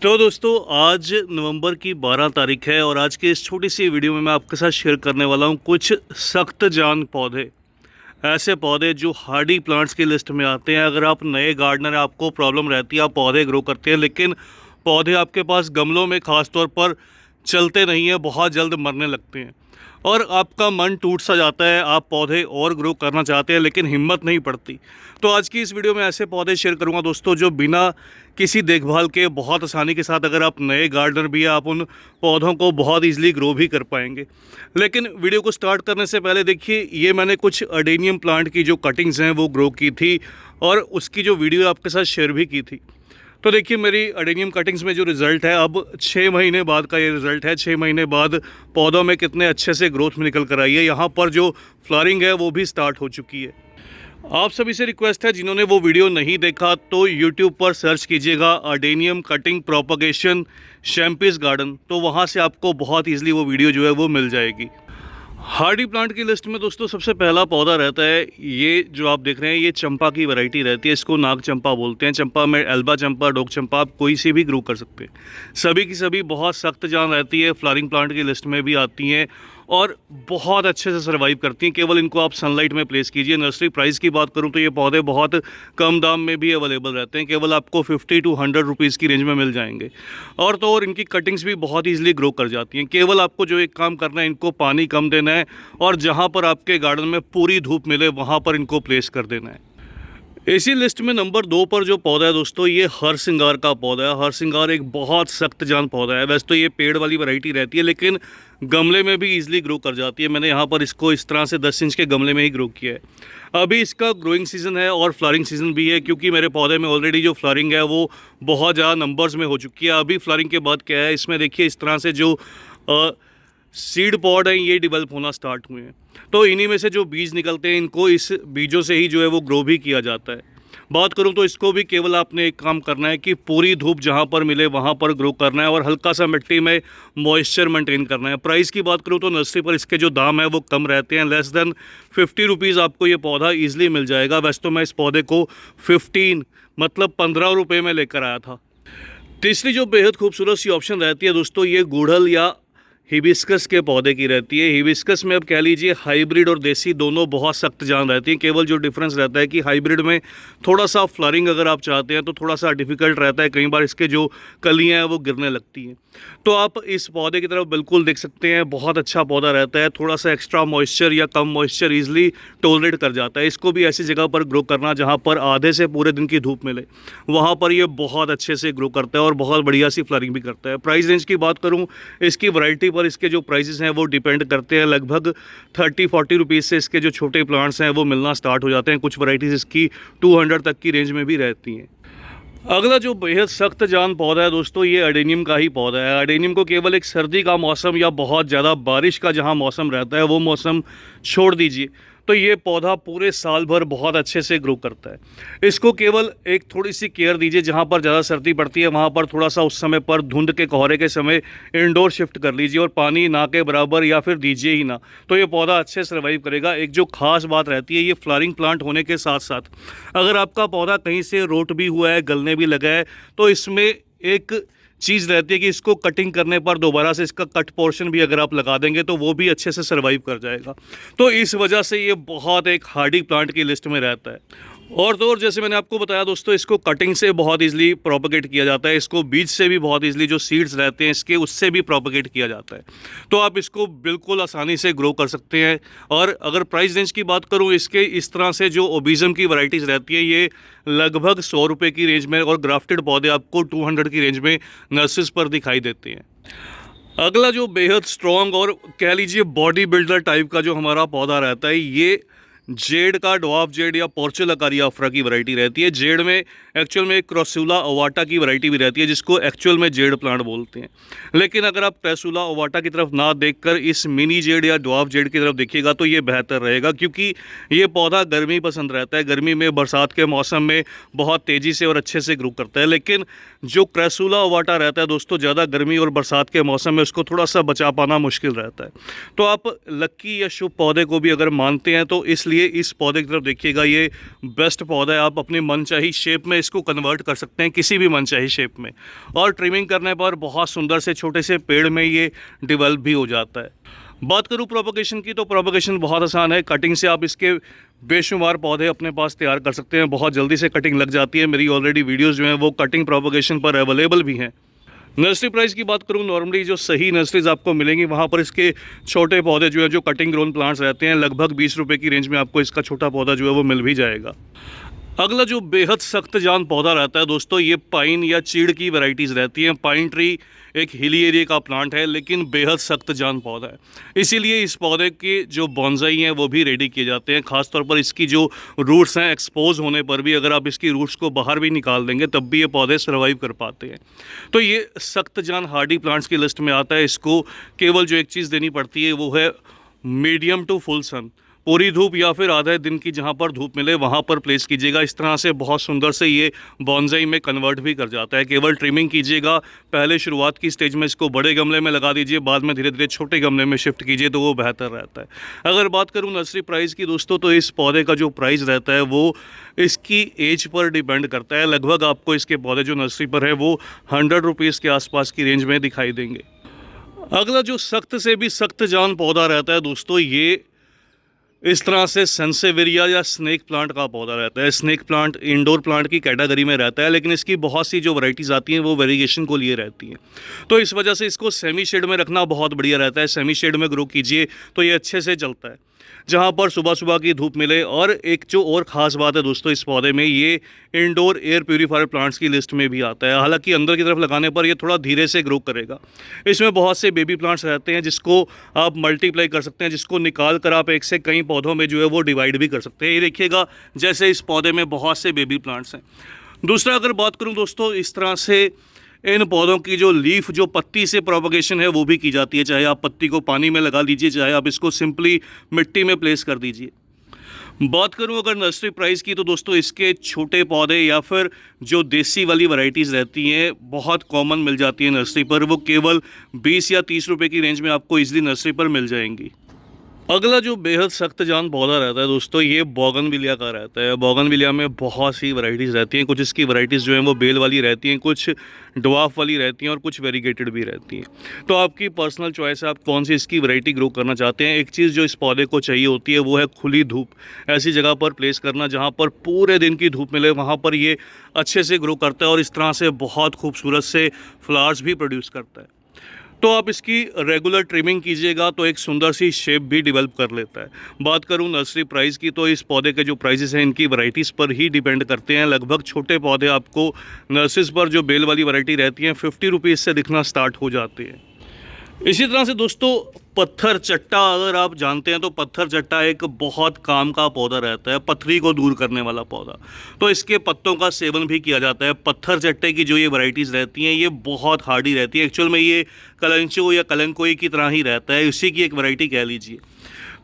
तो दोस्तों आज नवंबर की 12 तारीख है और आज के इस छोटी सी वीडियो में मैं आपके साथ शेयर करने वाला हूं कुछ सख्त जान पौधे। ऐसे पौधे जो हार्डी प्लांट्स की लिस्ट में आते हैं। अगर आप नए गार्डनर हैं, आपको प्रॉब्लम रहती है, आप पौधे ग्रो करते हैं लेकिन पौधे आपके पास गमलों में ख़ास तौर पर चलते नहीं हैं, बहुत जल्द मरने लगते हैं और आपका मन टूट सा जाता है। आप पौधे और ग्रो करना चाहते हैं लेकिन हिम्मत नहीं पड़ती। तो आज की इस वीडियो में ऐसे पौधे शेयर करूंगा दोस्तों जो बिना किसी देखभाल के बहुत आसानी के साथ, अगर आप नए गार्डनर भी हैं, आप उन पौधों को बहुत ईजिली ग्रो भी कर पाएंगे। लेकिन वीडियो को स्टार्ट करने से पहले देखिए, ये मैंने कुछ अडेनियम प्लांट की जो कटिंग्स हैं वो ग्रो की थी और उसकी जो वीडियो आपके साथ शेयर भी की थी। तो देखिए मेरी अडेनियम कटिंग्स में जो रिज़ल्ट है, अब 6 महीने बाद का ये रिज़ल्ट है। 6 महीने बाद पौधों में कितने अच्छे से ग्रोथ में निकल कर आई है। यहाँ पर जो फ्लावरिंग है वो भी स्टार्ट हो चुकी है। आप सभी से रिक्वेस्ट है, जिन्होंने वो वीडियो नहीं देखा तो यूट्यूब पर सर्च कीजिएगा अडेनियम कटिंग प्रोपगेशन शैम्पीस गार्डन, तो वहाँ से आपको बहुत ईजिली वो वीडियो जो है वो मिल जाएगी। हार्डी प्लांट की लिस्ट में दोस्तों सबसे पहला पौधा रहता है, ये जो आप देख रहे हैं, ये चंपा की वैरायटी रहती है। इसको नाग चंपा बोलते हैं। चंपा में एल्बा चंपा, डोक चंपा, आप कोई से भी ग्रो कर सकते हैं। सभी की सभी बहुत सख्त जान रहती है, फ्लावरिंग प्लांट की लिस्ट में भी आती हैं और बहुत अच्छे से सर्वाइव करती हैं। केवल इनको आप सनलाइट में प्लेस कीजिए। नर्सरी प्राइस की बात करूं तो ये पौधे बहुत कम दाम में भी अवेलेबल रहते हैं, केवल आपको 50 to 100 रुपीज़ की रेंज में मिल जाएंगे। और तो और इनकी कटिंग्स भी बहुत ईजिली ग्रो कर जाती हैं। केवल आपको जो एक काम करना है, इनको पानी कम देना है और जहाँ पर आपके गार्डन में पूरी धूप मिले वहाँ पर इनको प्लेस कर देना है। इसी लिस्ट में नंबर 2 पर जो पौधा है दोस्तों, ये हर सिंगार का पौधा है। हर सिंगार एक बहुत सख्त जान पौधा है। वैसे तो ये पेड़ वाली वैरायटी रहती है लेकिन गमले में भी इजीली ग्रो कर जाती है। मैंने यहाँ पर इसको इस तरह से 10 इंच के गमले में ही ग्रो किया है। अभी इसका ग्रोइंग सीज़न है और फ्लावरिंग सीज़न भी है, क्योंकि मेरे पौधे में ऑलरेडी जो फ्लावरिंग है वो बहुत ज़्यादा नंबर्स में हो चुकी है। अभी फ्लावरिंग के बाद क्या है, इसमें देखिए इस तरह से जो सीड पॉड हैं ये डेवलप होना स्टार्ट हुए हैं। तो इन्हीं में से जो बीज निकलते हैं, इनको इस बीजों से ही जो है वो ग्रो भी किया जाता है। बात करूं तो इसको भी केवल आपने एक काम करना है कि पूरी धूप जहां पर मिले वहां पर ग्रो करना है और हल्का सा मिट्टी में मॉइस्चर मेंटेन करना है। प्राइस की बात करूं तो नर्सरी पर इसके जो दाम है वो कम रहते हैं। लेस देन 50 रुपीज़ आपको ये पौधा ईजिली मिल जाएगा। वैसे तो मैं इस पौधे को 15 रुपये में लेकर आया था। तीसरी जो बेहद खूबसूरत सी ऑप्शन रहती है दोस्तों, ये गुड़हल या हिबिस्कस के पौधे की रहती है। हिबिस्कस में अब कह लीजिए हाइब्रिड और देसी दोनों बहुत सख्त जान रहती हैं। केवल जो डिफरेंस रहता है कि हाइब्रिड में थोड़ा सा फ्लावरिंग अगर आप चाहते हैं तो थोड़ा सा डिफ़िकल्ट रहता है। कई बार इसके जो कलियां हैं वो गिरने लगती हैं। तो आप इस पौधे की तरफ बिल्कुल देख सकते हैं, बहुत अच्छा पौधा रहता है। थोड़ा सा एक्स्ट्रा मॉइस्चर या कम मॉइस्चर ईजिली टॉलरेट कर जाता है। इसको भी ऐसी जगह पर ग्रो करना जहाँ पर आधे से पूरे दिन की धूप मिले, वहाँ पर ये बहुत अच्छे से ग्रो करता है और बहुत बढ़िया सी फ्लावरिंग भी करता है। प्राइस रेंज की बात करूँ, इसकी वैरायटी पर इसके जो प्राइसेस हैं वो डिपेंड करते हैं। लगभग 30-40 रुपीज़ से इसके जो छोटे प्लांट्स हैं वो मिलना स्टार्ट हो जाते हैं। कुछ वैरायटीज़ इसकी 200 तक की रेंज में भी रहती हैं। अगला जो बेहद सख्त जान पौधा है दोस्तों, ये अडेनियम का ही पौधा है। अडेनियम को केवल एक सर्दी का मौसम या बहुत ज़्यादा बारिश का जहाँ मौसम रहता है वो मौसम छोड़ दीजिए, तो ये पौधा पूरे साल भर बहुत अच्छे से ग्रो करता है। इसको केवल एक थोड़ी सी केयर दीजिए। जहाँ पर ज़्यादा सर्दी पड़ती है वहाँ पर थोड़ा सा उस समय पर धुंध के कोहरे के समय इंडोर शिफ्ट कर लीजिए और पानी ना के बराबर या फिर दीजिए ही ना, तो ये पौधा अच्छे से सर्वाइव करेगा। एक जो खास बात रहती है, ये फ्लावरिंग प्लांट होने के साथ साथ अगर आपका पौधा कहीं से रोट भी हुआ है, गलने भी लगा है, तो इसमें एक चीज़ रहती है कि इसको कटिंग करने पर दोबारा से इसका कट पोर्शन भी अगर आप लगा देंगे तो वो भी अच्छे से सर्वाइव कर जाएगा। तो इस वजह से ये बहुत एक हार्डी प्लांट की लिस्ट में रहता है। और तो और जैसे मैंने आपको बताया दोस्तों, इसको कटिंग से बहुत इजीली प्रोपगेट किया जाता है। इसको बीज से भी बहुत इजीली, जो सीड्स रहते हैं इसके, उससे भी प्रोपगेट किया जाता है। तो आप इसको बिल्कुल आसानी से ग्रो कर सकते हैं। और अगर प्राइस रेंज की बात करूं, इसके इस तरह से जो ओबिजम की वैरायटीज़ रहती है ये लगभग 100 रुपये की रेंज में, और ग्राफ्टेड पौधे आपको 200 की रेंज में नर्सरीज पर दिखाई देते हैं। अगला जो बेहद स्ट्रॉन्ग और कह लीजिए बॉडी बिल्डर टाइप का जो हमारा पौधा रहता है, ये जेड का ड्वार्फ जेड या पोर्चुला कारियाफ्रा की वैरायटी रहती है। जेड में एक्चुअल में क्रॉसुला ओवाटा की वैरायटी भी रहती है, जिसको एक्चुअल में जेड प्लांट बोलते हैं। लेकिन अगर आप क्रॉसुला ओवाटा की तरफ ना देखकर इस मिनी जेड या ड्वार्फ जेड की तरफ देखिएगा तो ये बेहतर रहेगा, क्योंकि ये पौधा गर्मी पसंद रहता है। गर्मी में, बरसात के मौसम में बहुत तेज़ी से और अच्छे से ग्रो करता है। लेकिन जो क्रॉसुला ओवाटा रहता है दोस्तों, ज़्यादा गर्मी और बरसात के मौसम में उसको थोड़ा सा बचा पाना मुश्किल रहता है। तो आप लक्की या शुभ पौधे को भी अगर मानते हैं तो इसलिए इसलिए इस पौधे की तरफ देखिएगा, ये बेस्ट पौधा है। आप अपनी मनचाही शेप में इसको कन्वर्ट कर सकते हैं, किसी भी मनचाही शेप में, और ट्रिमिंग करने पर बहुत सुंदर से छोटे से पेड़ में ये डेवलप भी हो जाता है। बात करूं प्रोपगेशन की, तो प्रोपगेशन बहुत आसान है। कटिंग से आप इसके बेशुमार पौधे अपने पास तैयार कर सकते हैं, बहुत जल्दी से कटिंग लग जाती है। मेरी ऑलरेडी वीडियोस जो हैं वो कटिंग प्रोपगेशन पर अवेलेबल भी हैं। नर्सरी प्राइस की बात करूं, नॉर्मली जो सही नर्सरीज आपको मिलेंगी वहां पर इसके छोटे पौधे जो हैं, जो कटिंग ग्रोन प्लांट्स रहते हैं, लगभग 20 रुपये की रेंज में आपको इसका छोटा पौधा जो है वो मिल भी जाएगा। अगला जो बेहद सख्त जान पौधा रहता है दोस्तों, ये पाइन या चीड़ की वैरायटीज़ रहती हैं। पाइन ट्री एक हिली एरिया का प्लांट है, लेकिन बेहद सख्त जान पौधा है, इसीलिए इस पौधे के जो बॉन्साई हैं वो भी रेडी किए जाते हैं। खासतौर पर इसकी जो रूट्स हैं, एक्सपोज होने पर भी अगर आप इसकी रूट्स को बाहर भी निकाल देंगे तब भी ये पौधे सर्वाइव कर पाते हैं। तो ये सख्त जान हार्डी प्लांट्स की लिस्ट में आता है। इसको केवल जो एक चीज़ देनी पड़ती है वो है मीडियम टू फुल सन, पूरी धूप या फिर आधे दिन की जहाँ पर धूप मिले वहाँ पर प्लेस कीजिएगा। इस तरह से बहुत सुंदर से ये बॉन्साई में कन्वर्ट भी कर जाता है। केवल ट्रिमिंग कीजिएगा, पहले शुरुआत की स्टेज में इसको बड़े गमले में लगा दीजिए, बाद में धीरे धीरे छोटे गमले में शिफ्ट कीजिए तो वो बेहतर रहता है। अगर बात करूँ नर्सरी प्राइस की दोस्तों, तो इस पौधे का जो प्राइस रहता है वो इसकी एज पर डिपेंड करता है। लगभग आपको इसके पौधे जो नर्सरी पर है वो 100 रुपीज़ के आसपास की रेंज में दिखाई देंगे। अगला जो सख्त से भी सख्त जान पौधा रहता है दोस्तों, ये इस तरह से सेंसेवेरिया या स्नेक प्लांट का पौधा रहता है। स्नेक प्लांट इंडोर प्लांट की कैटेगरी में रहता है, लेकिन इसकी बहुत सी जो वैरायटीज़ आती हैं वो वेरिएशन को लिए रहती हैं। तो इस वजह से इसको सेमी शेड में रखना बहुत बढ़िया रहता है। सेमी शेड में ग्रो कीजिए तो ये अच्छे से चलता है, जहाँ पर सुबह सुबह की धूप मिले। और एक जो और ख़ास बात है दोस्तों, इस पौधे में ये इंडोर एयर प्यूरीफायर प्लांट्स की लिस्ट में भी आता है। हालांकि अंदर की तरफ लगाने पर ये थोड़ा धीरे से ग्रो करेगा। इसमें बहुत से बेबी प्लांट्स रहते हैं जिसको आप मल्टीप्लाई कर सकते हैं, जिसको निकाल कर आप एक से कई पौधों में जो है वो डिवाइड भी कर सकते हैं। ये देखिएगा जैसे इस पौधे में बहुत से बेबी प्लांट्स हैं। दूसरा अगर बात करूँ दोस्तों, इस तरह से इन पौधों की जो लीफ, जो पत्ती से प्रोपगेशन है वो भी की जाती है। चाहे आप पत्ती को पानी में लगा लीजिए, चाहे आप इसको सिंपली मिट्टी में प्लेस कर दीजिए। बात करूं अगर नर्सरी प्राइस की, तो दोस्तों इसके छोटे पौधे या फिर जो देसी वाली वैरायटीज़ रहती हैं बहुत कॉमन मिल जाती है नर्सरी पर। वो केवल 20 या 30 रुपये की रेंज में आपको इजीली नर्सरी पर मिल जाएंगी। अगला जो बेहद सख्त जान पौधा रहता है दोस्तों, ये बोगनविलिया का रहता है। बोगनविलिया में बहुत सी वैरायटीज़ रहती हैं। कुछ इसकी वैरायटीज़ जो हैं वो बेल वाली रहती हैं, कुछ ड्वार्फ वाली रहती हैं और कुछ वेरीगेटेड भी रहती हैं। तो आपकी पर्सनल चॉइस है, आप कौन सी इसकी वैरायटी ग्रो करना चाहते हैं। एक चीज़ जो इस पौधे को चाहिए होती है वो है खुली धूप। ऐसी जगह पर प्लेस करना जहाँ पर पूरे दिन की धूप मिले, वहाँ पर ये अच्छे से ग्रो करता है और इस तरह से बहुत खूबसूरत से फ्लावर्स भी प्रोड्यूस करता है। तो आप इसकी रेगुलर ट्रिमिंग कीजिएगा तो एक सुंदर सी शेप भी डेवलप कर लेता है। बात करूं नर्सरी प्राइस की, तो इस पौधे के जो प्राइसेस हैं इनकी वैरायटीज़ पर ही डिपेंड करते हैं। लगभग छोटे पौधे आपको नर्सरीज पर जो बेल वाली वैरायटी रहती हैं 50 रुपीज़ से दिखना स्टार्ट हो जाते हैं। इसी तरह से दोस्तों पत्थर चट्टा, अगर आप जानते हैं तो पत्थर चट्टा एक बहुत काम का पौधा रहता है, पथरी को दूर करने वाला पौधा। तो इसके पत्तों का सेवन भी किया जाता है। पत्थर चट्टे की जो ये वैरायटीज़ रहती हैं ये बहुत हार्डी रहती है। एक्चुअल में ये कलंचो या कलंकोई की तरह ही रहता है, इसी की एक वैरायटी कह लीजिए।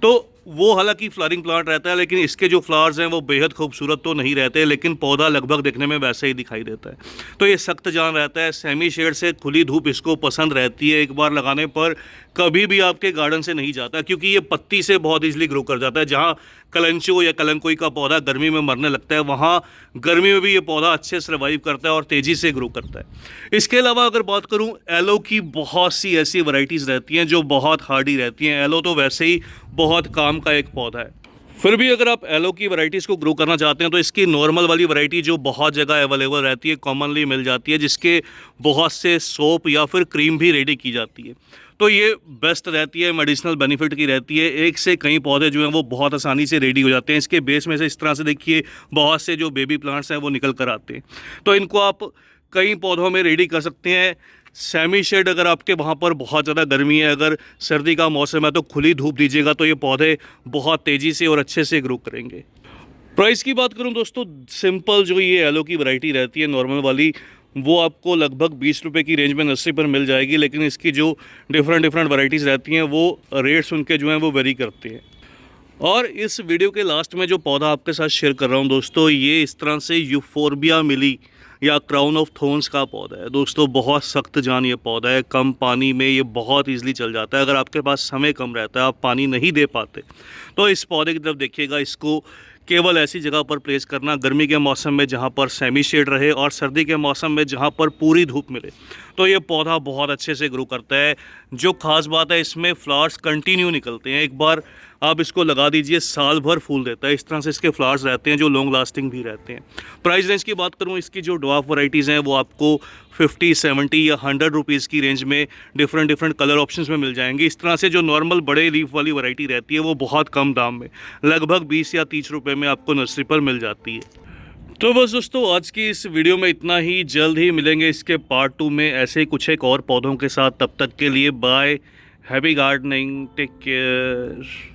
तो वो हालांकि फ्लावरिंग प्लांट रहता है, लेकिन इसके जो फ्लावर्स हैं वो बेहद खूबसूरत तो नहीं रहते, लेकिन पौधा लगभग देखने में वैसे ही दिखाई देता है। तो ये सख्त जान रहता है। सेमी शेड से खुली धूप इसको पसंद रहती है। एक बार लगाने पर कभी भी आपके गार्डन से नहीं जाता, क्योंकि ये पत्ती से बहुत ईजिली ग्रो कर जाता है। जहाँ कलंचो या कलंकोई का पौधा गर्मी में मरने लगता है, वहाँ गर्मी में भी ये पौधा अच्छे से सर्वाइव करता है और तेज़ी से ग्रो करता है। इसके अलावा अगर बात करूँ, एलो की बहुत सी ऐसी वैरायटीज़ रहती हैं जो बहुत हार्डी रहती हैं। एलो तो वैसे ही बहुत काम का एक पौधा है। फिर भी अगर आप एलो की वैरायटीज़ को ग्रो करना चाहते हैं तो इसकी नॉर्मल वाली वैरायटी जो बहुत जगह अवेलेबल रहती है, कॉमनली मिल जाती है, जिसके बहुत से सोप या फिर क्रीम भी रेडी की जाती है। तो ये बेस्ट रहती है, मेडिसिनल बेनिफिट की रहती है। एक से कई पौधे जो हैं वो बहुत आसानी से रेडी हो जाते हैं। इसके बेस में से इस तरह से देखिए बहुत से जो बेबी प्लांट्स हैं वो निकल कर आते हैं। तो इनको आप कई पौधों में रेडी कर सकते हैं। सेमी शेड, अगर आपके वहाँ पर बहुत ज़्यादा गर्मी है, अगर सर्दी का मौसम है, तो खुली धूप दीजिएगा तो ये पौधे बहुत तेज़ी से और अच्छे से ग्रो करेंगे। प्राइस की बात करूँ दोस्तों, सिंपल जो ये एलो की वैरायटी रहती है नॉर्मल वाली, वो आपको लगभग 20 रुपये की रेंज में नर्सरी पर मिल जाएगी। लेकिन इसकी जो डिफरेंट वैरायटीज़ रहती हैं वो रेट्स उनके जो हैं वो वेरी करते हैं। और इस वीडियो के लास्ट में जो पौधा आपके साथ शेयर कर रहा हूँ दोस्तों, ये इस तरह से यूफोर्बिया मिली या क्राउन ऑफ थॉर्न्स का पौधा है। दोस्तों बहुत सख्त जान ये पौधा है, कम पानी में ये बहुत ईजिली चल जाता है। अगर आपके पास समय कम रहता है, आप पानी नहीं दे पाते, तो इस पौधे की तरफ देखिएगा। इसको केवल ऐसी जगह पर प्लेस करना गर्मी के मौसम में जहाँ पर सेमी शेड रहे और सर्दी के मौसम में जहाँ पर पूरी धूप मिले, तो ये पौधा बहुत अच्छे से ग्रो करता है। जो खास बात है, इसमें फ्लावर्स कंटिन्यू निकलते हैं। एक बार आप इसको लगा दीजिए, साल भर फूल देता है। इस तरह से इसके फ्लावर्स रहते हैं जो लॉन्ग लास्टिंग भी रहते हैं। प्राइस रेंज की बात करूँ, इसकी जो ड्वार्फ वैरायटीज़ हैं वो आपको 50, 70 या 100 रुपीज़ की रेंज में डिफरेंट कलर ऑप्शंस में मिल जाएंगी। इस तरह से जो नॉर्मल बड़े लीफ वाली वैरायटी रहती है वो बहुत कम दाम में, लगभग 20 या 30 रुपये में आपको नर्सरी पर मिल जाती है। तो बस दोस्तों, आज की इस वीडियो में इतना ही। जल्द ही मिलेंगे इसके पार्ट 2 में ऐसे ही कुछ एक और पौधों के साथ। तब तक के लिए bye, happy gardening, take care.